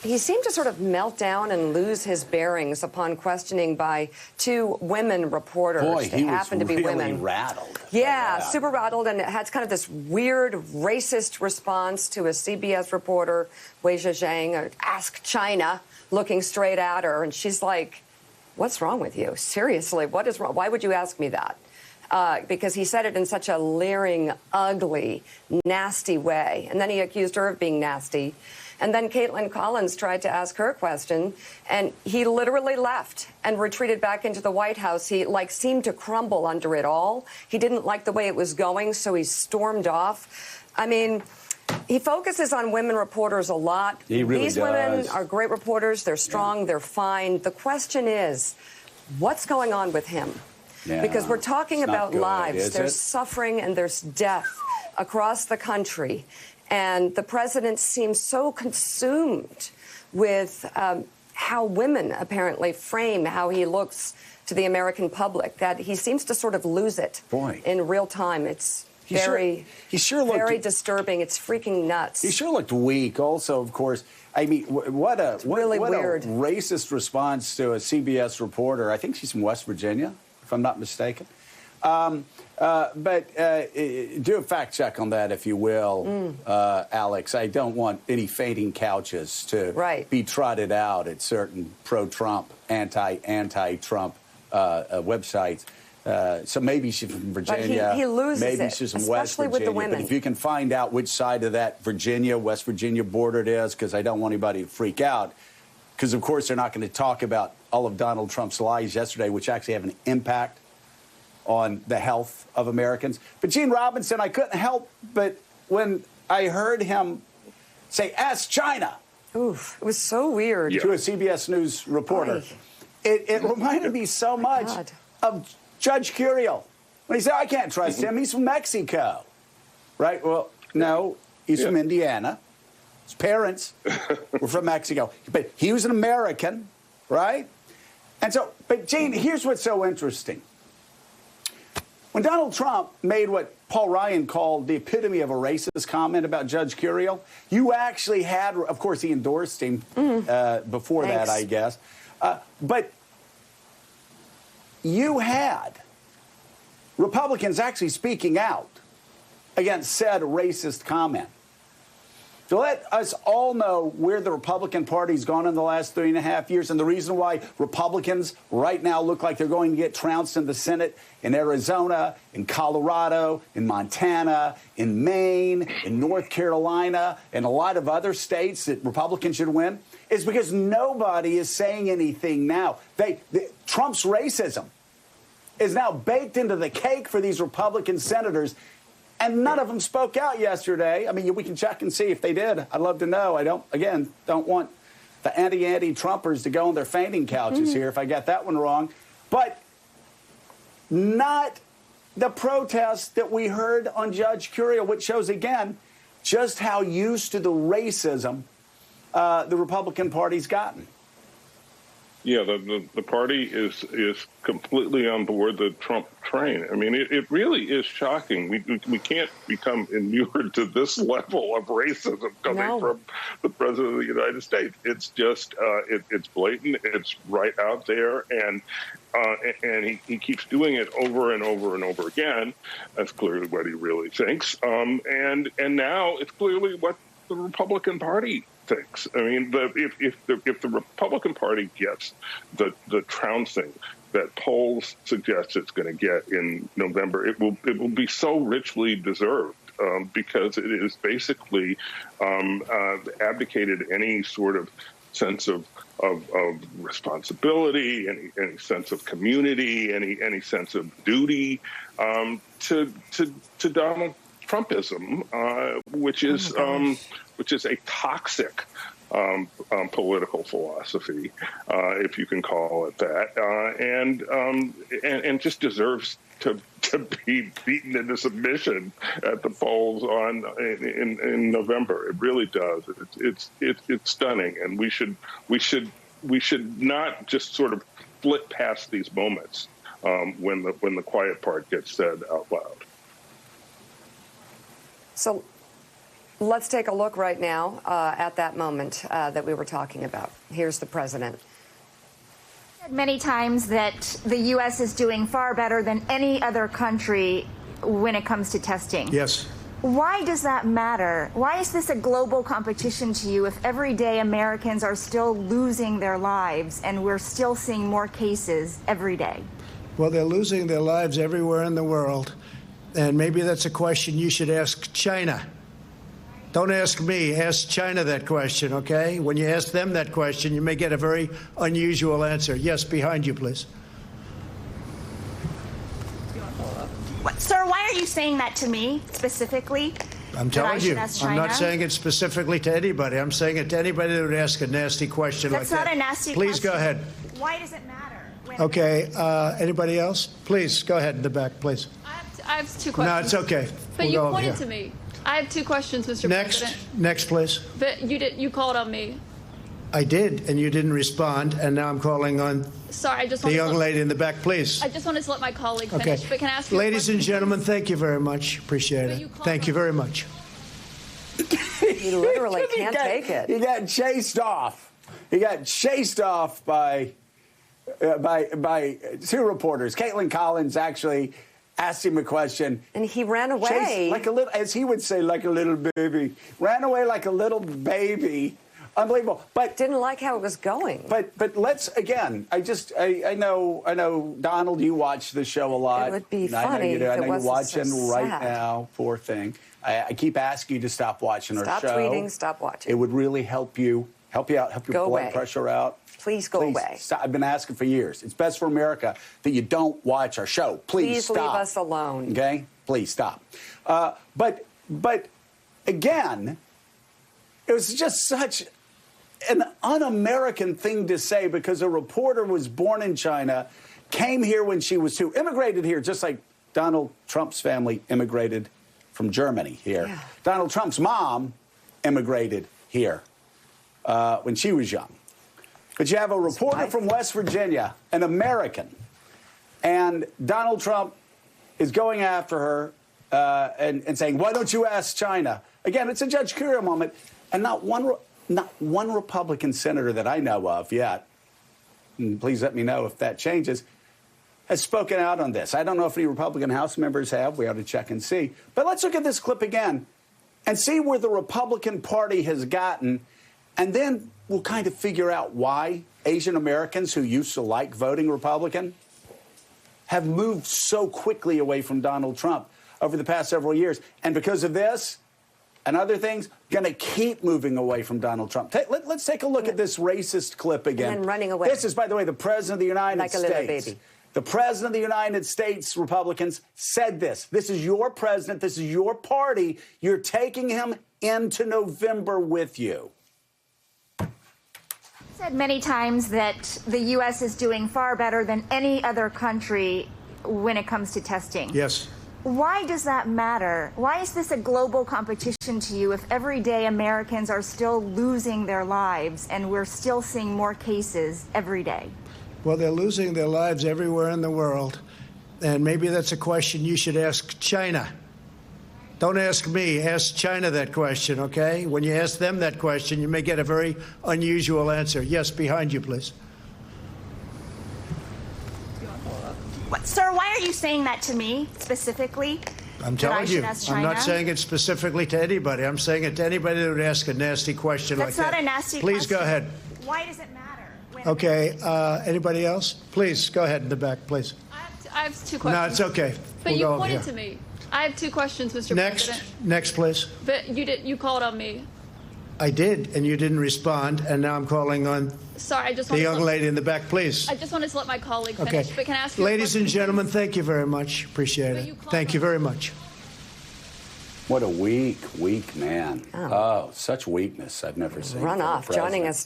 He seemed to sort of melt down and lose his bearings upon questioning by two women reporters. Boy, they he happened was to be really women. rattled. Yeah, super rattled, and it had kind of this weird racist response to a CBS reporter, Wei Zhejiang, Ask China, looking straight at her, and she's like, "What's wrong with you? Seriously, what is wrong? Why would you ask me that?" Because he said it in such a leering, ugly, nasty way. And then he accused her of being nasty. And then Caitlin Collins tried to ask her a question, and he literally left and retreated back into the White House. He, seemed to crumble under it all. He didn't like the way it was going, so he stormed off. I mean, he focuses on women reporters a lot. He really These does. women are great reporters. They're strong. They're fine. The question is, what's going on with him? Yeah, because we're talking about good, lives. There's suffering and there's death across the country. And the president seems so consumed with how women apparently frame how he looks to the American public that he seems to sort of lose it in real time. It's very disturbing. It's freaking nuts. He sure looked weak. Also, of course, I mean, what a weird racist response to a CBS reporter. I think she's from West Virginia, if I'm not mistaken. But do a fact check on that, if you will, Alex. I don't want any fainting couches to be trotted out at certain pro-Trump, anti-Trump websites. So maybe she's from Virginia. But he loses maybe she's from West Virginia. With the women. But if you can find out which side of that West Virginia border it is, because I don't want anybody to freak out. Because, of course, they're not going to talk about all of Donald Trump's lies yesterday, which actually have an impact on the health of Americans. But Gene Robinson, I couldn't help but when I heard him say, "Ask China." Oof, it was so weird. To a CBS News reporter. It reminded me so much of Judge Curiel. When he said, "I can't trust him. He's from Mexico." Right? Well, no, he's from Indiana. His parents were from Mexico. But he was an American, right? And so, but Gene, here's what's so interesting. When Donald Trump made what Paul Ryan called the epitome of a racist comment about Judge Curiel, you actually had, of course, he endorsed him before that, I guess. But you had Republicans actually speaking out against said racist comment. To let us all know where the Republican Party's gone in the last 3.5 years and the reason why Republicans right now look like they're going to get trounced in the Senate in Arizona, in Colorado, in Montana, in Maine, in North Carolina, and a lot of other states that Republicans should win, is because nobody is saying anything now. Trump's racism is now baked into the cake for these Republican senators. And none of them spoke out yesterday. I mean, we can check and see if they did. I'd love to know. I don't want the anti-Trumpers to go on their fainting couches here if I got that one wrong. But not the protest that we heard on Judge Curiel, which shows, again, just how used to the racism the Republican Party's gotten. Yeah, the party is completely on board the Trump train. I mean, it really is shocking. We can't become inured to this level of racism coming from the president of the United States. It's just it's blatant. It's right out there, and he keeps doing it over and over and over again. That's clearly what he really thinks. And now it's clearly what the Republican Party thinks. I mean, if the Republican Party gets the trouncing that polls suggest it's going to get in November, it will be so richly deserved because it is basically abdicated any sort of sense of responsibility, any sense of community, any sense of duty to Donald Trumpism, which is a toxic political philosophy, if you can call it that, and just deserves to be beaten into submission at the polls in November. It really does. It's stunning, and we should not just sort of flit past these moments when the quiet part gets said out loud. So Let's take a look right now at that moment that we were talking about. Here's the president. Many times that the U.S. is doing far better than any other country when it comes to testing. Yes. Why does that matter? Why is this a global competition to you if every day Americans are still losing their lives and we're still seeing more cases every day? Well, they're losing their lives everywhere in the world. And maybe that's a question you should ask China. Don't ask me, ask China that question, okay? When you ask them that question, you may get a very unusual answer. Yes, behind you, please. Sir, why are you saying that to me specifically? I'm telling you, ask I'm China? not saying it specifically to anybody. I'm saying it to anybody that would ask a nasty question That's like that. not a nasty Please question. go ahead. Why does it matter? Okay, anybody else? Please, go ahead in the back, please. I have two questions. No, it's okay. But We'll you go over pointed here. to me. I have two questions, Mr. Next, President. next, please. But you called on me. I did, and you didn't respond, and now I'm calling on Sorry, I just the wanted young to lady in the back, please. I just wanted to let my colleague Okay. finish. But can I ask you a Ladies and question, gentlemen, please? thank you very much. Appreciate But you it. called Thank you on- very much. He literally can't take it. He got chased off. He got chased off by two reporters. Caitlin Collins actually asked him a question. And he ran away. Chased like a little, as he would say, like a little baby. Ran away like a little baby. Unbelievable. But Didn't like how it was going. But let's again. I know Donald. You watch the show a lot. It would be And I know funny you do. if I it know you're wasn't so watching right sad. now. Poor thing. I keep asking you to stop watching our Stop show. tweeting, stop watching. It would really help you out, help your Go blood away. pressure out. Please go away. Stop. I've been asking for years. It's best for America that you don't watch our show. Please stop. leave us alone. Okay? Please stop. But again, it was just such an un-American thing to say because a reporter was born in China, came here when she was 2, immigrated here just like Donald Trump's family immigrated from Germany here. Yeah. Donald Trump's mom immigrated here when she was young. But you have a reporter from West Virginia, an American, and Donald Trump is going after her and saying, why don't you ask China? Again, it's a Judge Curio moment, and not one Republican senator that I know of yet, and please let me know if that changes, has spoken out on this. I don't know if any Republican House members have. We ought to check and see. But let's look at this clip again and see where the Republican Party has gotten, and then we'll kind of figure out why Asian Americans who used to like voting Republican have moved so quickly away from Donald Trump over the past several years. And because of this and other things, going to keep moving away from Donald Trump. Let's take a look at this racist clip again. And then running away. This is, by the way, the President of the United Like a States. little baby. The President of the United States, Republicans, said this. This is your president. This is your party. You're taking him into November with you. Said many times that the U.S. is doing far better than any other country when it comes to testing. Yes. Why does that matter? Why is this a global competition to you if every day Americans are still losing their lives and we're still seeing more cases every day? Well, they're losing their lives everywhere in the world. And maybe that's a question you should ask China. Don't ask me, ask China that question, okay? When you ask them that question, you may get a very unusual answer. Yes, behind you, please. Sir, why are you saying that to me specifically? I'm That I telling should you, ask I'm not China? saying it specifically to anybody. I'm saying it to anybody that would ask a nasty question That's like not that. a nasty Please question. go ahead. Why does it matter? Okay, anybody else? Please, go ahead in the back, please. I have two questions. No, it's okay. But We'll you go over pointed here. to me. I have two questions, Mr. Next, President. next, please. But you called on me. I did, and you didn't respond, and now I'm calling on Sorry, I just the wanted young to lady in the back, please. I just wanted to let my colleague Okay. finish. But can I ask you a Ladies and question, gentlemen, please? thank you very much. Appreciate But you it. called Thank you on- very much. What a weak man. Oh, such weakness I've never seen. Run from a off. Joining president. us now.